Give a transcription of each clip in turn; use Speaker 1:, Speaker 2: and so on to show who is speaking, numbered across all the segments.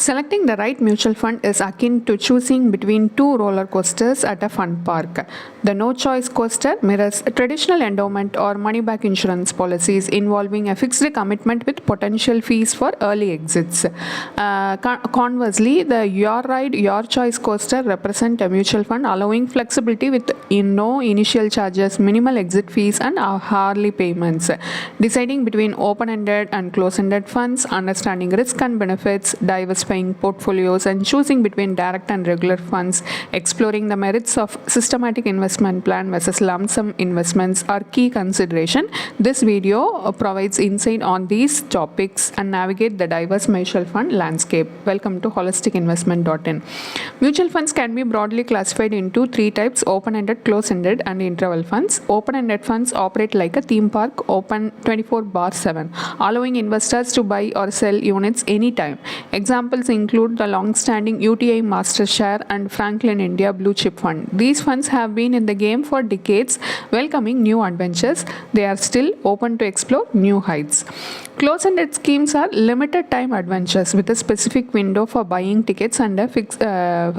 Speaker 1: Selecting the right mutual fund is akin to choosing between two roller coasters at a fun park. The no choice coaster mirrors traditional endowment or money back insurance policies involving a fixed commitment with potential fees for early exits. Conversely, the your ride, your choice coaster represent a mutual fund allowing flexibility with no initial charges, minimal exit fees, and hourly payments. Deciding between open ended and close ended funds, understanding risk and benefits, diversifying portfolios, and choosing between direct and regular funds, exploring the merits of systematic investment plan versus lump sum investments are key consideration. This video provides insight on these topics and navigate the diverse mutual fund landscape. Welcome to holisticinvestment.in. Mutual funds can be broadly classified into three types: open-ended, close-ended, and interval funds. Open-ended funds operate like a theme park, open 24/7, allowing investors to buy or sell units anytime. Examples include the long-standing UTI Master Share and Franklin India Blue Chip Fund. These funds have been in the game for decades, welcoming new adventures. They are still open to explore new heights. Close-ended schemes are limited time adventures with a specific window for buying tickets and a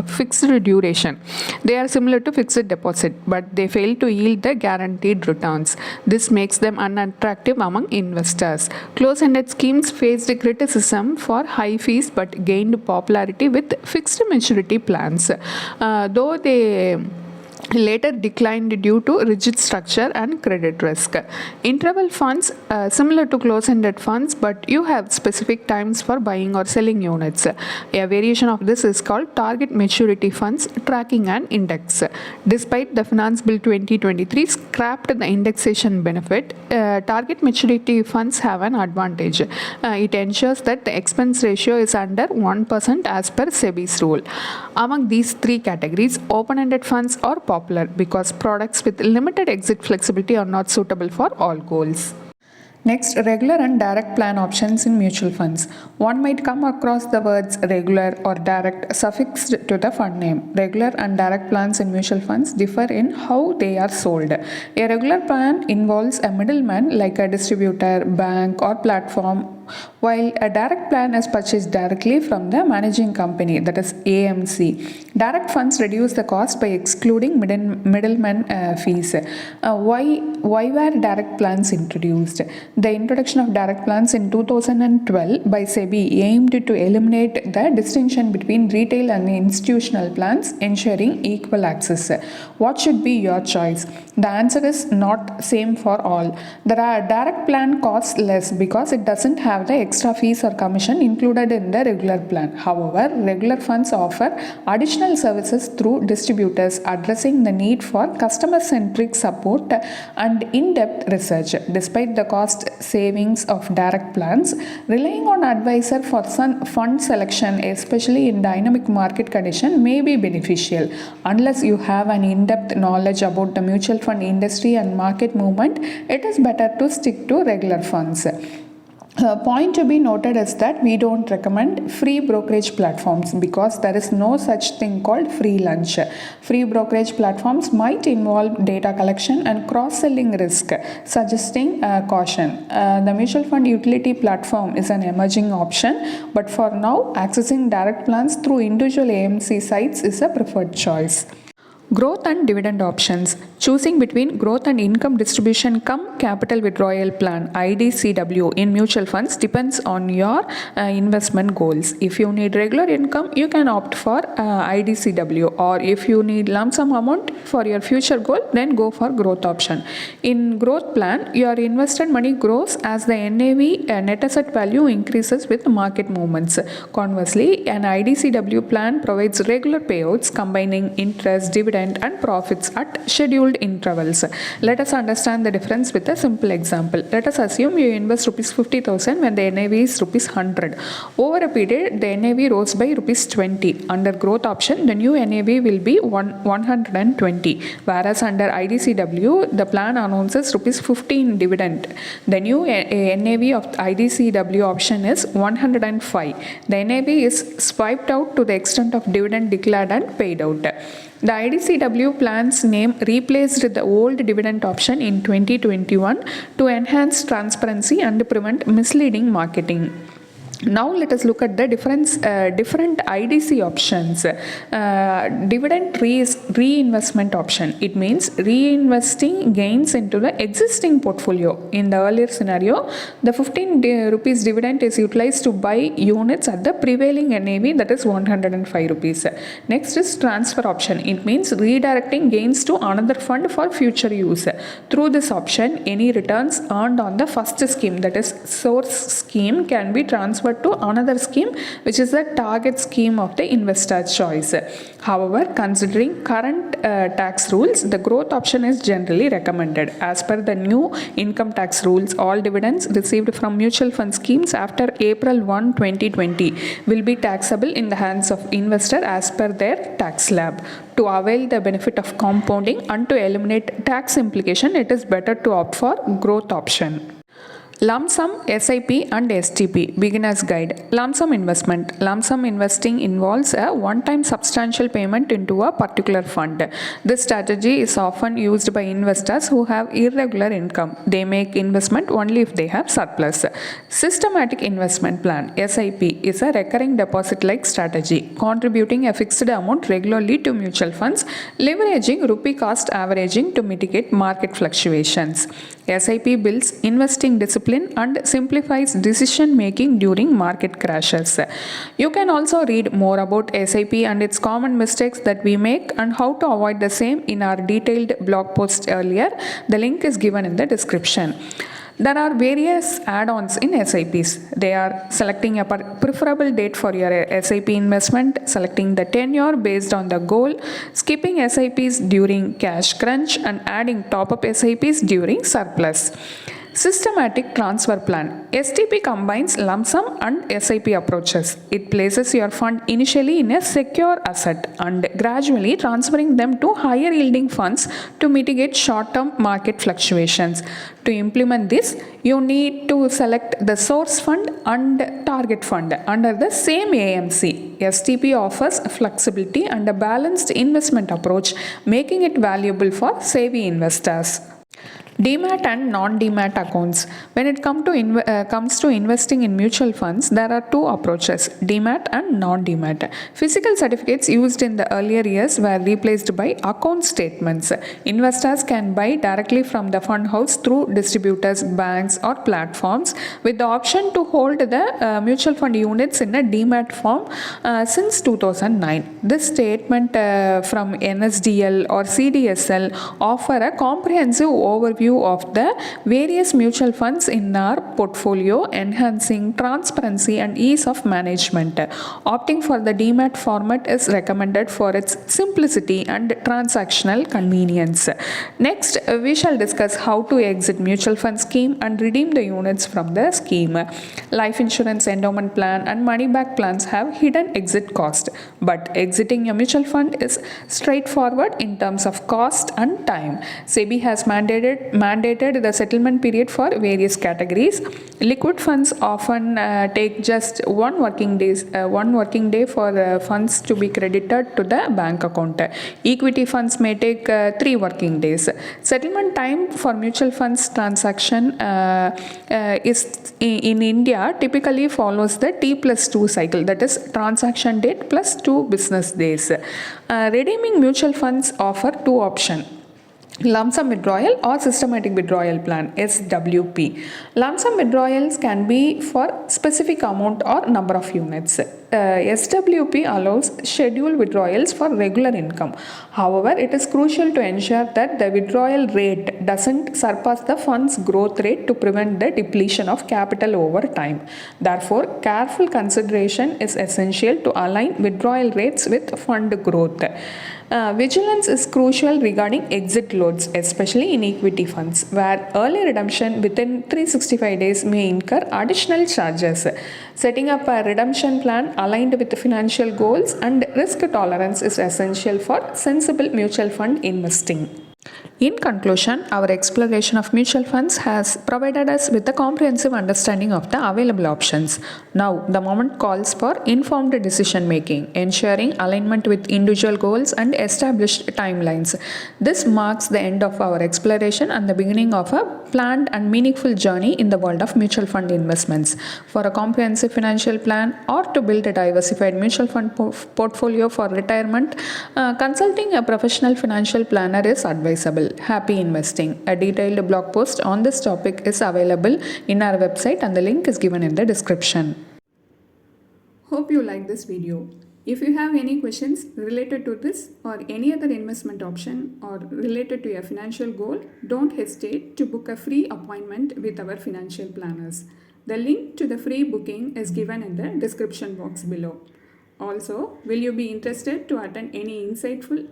Speaker 1: fixed duration. They are similar to fixed deposit, but they fail to yield the guaranteed returns. This makes them unattractive among investors. Close-ended schemes faced criticism for high fees but gained popularity with fixed maturity plans, though they later declined due to rigid structure and credit risk. Interval funds similar to close-ended funds, but you have specific times for buying or selling units. A variation of this is called target maturity funds, tracking an index. Despite the Finance Bill 2023 scrapped the indexation benefit, target maturity funds have an advantage. It ensures that the expense ratio is under 1% as per SEBI's rule. Among these three categories, open-ended funds are popular because products with limited exit flexibility are not suitable for all goals. Next, regular and direct plan options in mutual funds. One might come across the words regular or direct suffixed to the fund name. Regular and direct plans in mutual funds differ in how they are sold. A regular plan involves a middleman like a distributor, bank, or platform, while a direct plan is purchased directly from the managing company, that is AMC. Direct funds reduce the cost by excluding middleman fees. Why were direct plans introduced? The introduction of direct plans in 2012 by SEBI aimed to eliminate the distinction between retail and institutional plans, ensuring equal access. What should be your choice? The answer is not same for all. The direct plan costs less because it doesn't have the extra fees or commission included in the regular plan. However, regular funds offer additional services through distributors, addressing the need for customer-centric support and in-depth research. Despite the cost savings of direct plans, relying on advisor for fund selection, especially in dynamic market condition, may be beneficial. Unless you have an in-depth knowledge about the mutual fund industry and market movement, it is better to stick to regular funds. A point to be noted is that we don't recommend free brokerage platforms because there is no such thing called free lunch. Free brokerage platforms might involve data collection and cross-selling risk, suggesting caution. The mutual fund utility platform is an emerging option, but for now, accessing direct plans through individual AMC sites is a preferred choice. Growth and dividend options. Choosing between growth and income distribution cum capital withdrawal plan (IDCW) in mutual funds depends on your investment goals. If you need regular income, you can opt for IDCW, or if you need lump sum amount for your future goal, then go for growth option. In growth plan, your invested money grows as the NAV net asset value increases with market movements. Conversely, an IDCW plan provides regular payouts combining interest, dividend, and profits at scheduled intervals. Let us understand the difference with a simple example. Let us assume you invest rupees 50,000 when the NAV is rupees 100. Over a period, the NAV rose by rupees 20. Under growth option, the new NAV will be 120. Whereas under IDCW, the plan announces rupees 15 dividend. The new NAV of the IDCW option is 105. The NAV is swiped out to the extent of dividend declared and paid out. The IDCW plan's name replaced the old dividend option in 2021 to enhance transparency and prevent misleading marketing. Now let us look at the different IDC options. Dividend reinvestment option. It means reinvesting gains into the existing portfolio. In the earlier scenario, the 15 rupees dividend is utilized to buy units at the prevailing NAV, that is 105 rupees. Next is transfer option. It means redirecting gains to another fund for future use. Through this option, any returns earned on the first scheme, that is source scheme, can be transferred to another scheme, which is the target scheme of the investor's choice. However, considering current tax rules, the growth option is generally recommended. As per the new income tax rules, all dividends received from mutual fund schemes after April 1, 2020 will be taxable in the hands of investor as per their tax slab. To avail the benefit of compounding and to eliminate tax implication, it is better to opt for growth option. Lump sum, SIP and STP. Beginner's Guide. Lump sum investment. Lump sum investing involves a one-time substantial payment into a particular fund. This strategy is often used by investors who have irregular income. They make investment only if they have surplus. Systematic investment plan, SIP, is a recurring deposit-like strategy, contributing a fixed amount regularly to mutual funds, leveraging rupee cost averaging to mitigate market fluctuations. SIP builds investing discipline and simplifies decision making during market crashes. You can also read more about SIP and its common mistakes that we make and how to avoid the same in our detailed blog post earlier. The link is given in the description. There are various add-ons in SIPs. They are selecting a preferable date for your SIP investment, selecting the tenure based on the goal, skipping SIPs during cash crunch, and adding top-up SIPs during surplus. Systematic transfer plan. STP combines lump sum and SIP approaches. It places your fund initially in a secure asset and gradually transferring them to higher yielding funds to mitigate short-term market fluctuations. To implement this, you need to select the source fund and target fund under the same AMC. STP offers flexibility and a balanced investment approach, making it valuable for savvy investors. Demat and non-demat accounts. When it comes to investing in mutual funds, there are two approaches, demat and non-demat. Physical certificates used in the earlier years were replaced by account statements. Investors can buy directly from the fund house through distributors, banks or platforms with the option to hold the mutual fund units in a demat form since 2009. This statement from NSDL or CDSL offer a comprehensive overview of the various mutual funds in our portfolio, enhancing transparency and ease of management. Opting for the demat format is recommended for its simplicity and transactional convenience. Next, we shall discuss how to exit mutual fund scheme and redeem the units from the scheme. Life insurance endowment plan and money back plans have hidden exit cost, but exiting a mutual fund is straightforward in terms of cost and time. SEBI has mandated the settlement period for various categories. Liquid funds often take just one working day for funds to be credited to the bank account. Equity funds may take 3 working days. Settlement time for mutual funds transaction is in India typically follows the T+2 cycle, that is transaction date plus 2 business days. Redeeming mutual funds offer two options: lump sum withdrawal or systematic withdrawal plan, SWP. Lump sum withdrawals can be for specific amount or number of units. SWP allows scheduled withdrawals for regular income. However, it is crucial to ensure that the withdrawal rate doesn't surpass the fund's growth rate to prevent the depletion of capital over time. Therefore, careful consideration is essential to align withdrawal rates with fund growth. Vigilance is crucial regarding exit loads, especially in equity funds, where early redemption within 365 days may incur additional charges. Setting up a redemption plan aligned with financial goals and risk tolerance is essential for sensible mutual fund investing. In conclusion, our exploration of mutual funds has provided us with a comprehensive understanding of the available options. Now, the moment calls for informed decision making, ensuring alignment with individual goals and established timelines. This marks the end of our exploration and the beginning of a planned and meaningful journey in the world of mutual fund investments. For a comprehensive financial plan or to build a diversified mutual fund portfolio for retirement, consulting a professional financial planner is advisable. Happy investing. A detailed blog post on this topic is available in our website and the link is given in the description. Hope you like this video. If you have any questions related to this or any other investment option or related to your financial goal, don't hesitate to book a free appointment with our financial planners. The link to the free booking is given in the description box below. Also, will you be interested to attend any insightful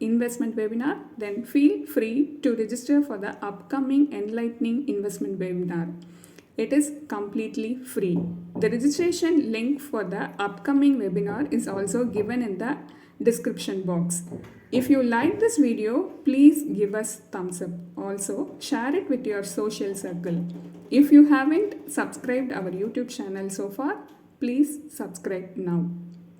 Speaker 1: investment webinar? Then feel free to register for the upcoming enlightening investment webinar. It is completely free. The registration link for the upcoming webinar is also given in the description box. If you like this video, please give us thumbs up. Also, share it with your social circle. If you haven't subscribed our YouTube channel so far, please subscribe now.